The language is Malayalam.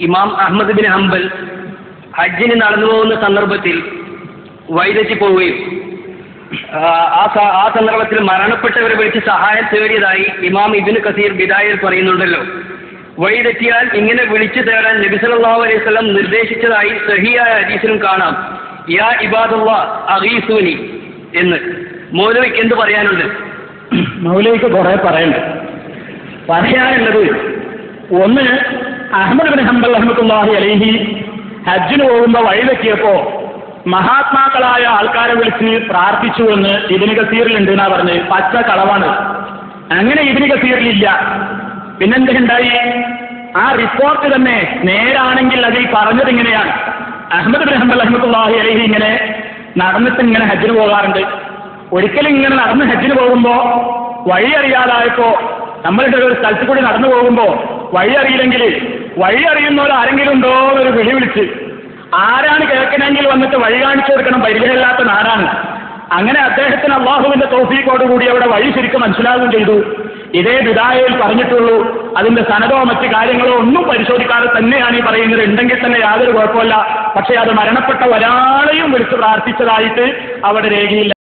ഇമാം അഹ്മദ് ബിൻ ഹംബൽ ഹജ്ജിന് നടന്നു പോകുന്ന സന്ദർഭത്തിൽ വഴിതെറ്റി പോവുകയും ആ സന്ദർഭത്തിൽ മരണപ്പെട്ടവരെ വിളിച്ച് സഹായം തേടിയതായി ഇമാം ഇബ്നു കസീർ ബിദായയിൽ പറയുന്നുണ്ടല്ലോ. വഴിതെറ്റിയാൽ ഇങ്ങനെ വിളിച്ചു തേടാൻ നബി സല്ലല്ലാഹു അലൈഹി വസല്ലം നിർദ്ദേശിച്ചതായി സഹിയായ ഹദീസിലും കാണാം. യാ ഇബാദല്ലാഹ് അഗീസൂനി എന്ന്. മൗലവിക്ക് എന്ത് പറയാനുണ്ട്? മൗലവിക്ക് കുറെ പറയാനുള്ളത് ഒന്ന്, അഹ്മദ് ബിൻ ഹംബൽ റഹ്മത്തുള്ളാഹി അലൈഹി ഹജ്ജിന് പോകുമ്പോൾ വഴിതെറ്റിയപ്പോ മഹാത്മാക്കളായ ആൾക്കാരെ വിളിച്ച് പ്രാർത്ഥിച്ചു എന്ന് ഇബ്നു കസീറിലുണ്ട് എന്നാ പറഞ്ഞ്. പച്ച കളവാണ്. അങ്ങനെ ഇബ്നു കസീറിലില്ല. പിന്നെന്തുണ്ടായി? ആ റിപ്പോർട്ട് തന്നെ നേരാണെങ്കിൽ അതിൽ പറഞ്ഞത് ഇങ്ങനെയാണ്: അഹ്മദ് ബിൻ ഹംബൽ റഹ്മത്തുള്ളാഹി അലൈഹി ഇങ്ങനെ നടന്നിട്ട് ഇങ്ങനെ ഹജ്ജിന് പോകാറുണ്ട്. ഒരിക്കലും ഇങ്ങനെ നടന്ന് ഹജ്ജിന് പോകുമ്പോ വഴി അറിയാതായപ്പോ, നമ്മളുടെ ഒരു സ്ഥലത്ത് കൂടി നടന്നു പോകുമ്പോ വഴി അറിയില്ലെങ്കിൽ വഴി അറിയുന്നവർ ആരെങ്കിലും ഉണ്ടോ എന്നൊരു വിളി വിളിച്ച്, ആരാണ് കേൾക്കണമെങ്കിൽ വന്നിട്ട് വഴി കാണിച്ചു കൊടുക്കണം, പരിചയമില്ലാത്ത ആരാണ്. അങ്ങനെ അദ്ദേഹത്തിന് അള്ളാഹുവിന്റെ തൗഫീഖോടുകൂടി അവിടെ വഴി ശരിക്കും മനസ്സിലാവുകയും ചെയ്തു. ഇതേ ബിദായയിൽ പറഞ്ഞിട്ടുള്ളൂ. അതിന്റെ സനദോ മറ്റ് കാര്യങ്ങളോ ഒന്നും പരിശോധിക്കാതെ തന്നെയാണ് ഈ പറയുന്നത്. ഉണ്ടെങ്കിൽ തന്നെ യാതൊരു കുഴപ്പമില്ല. പക്ഷേ അത് മരണപ്പെട്ട ഒരാളെയും വിളിച്ച് പ്രാർത്ഥിച്ചതായിട്ട് അവിടെ രേഖയില്ല.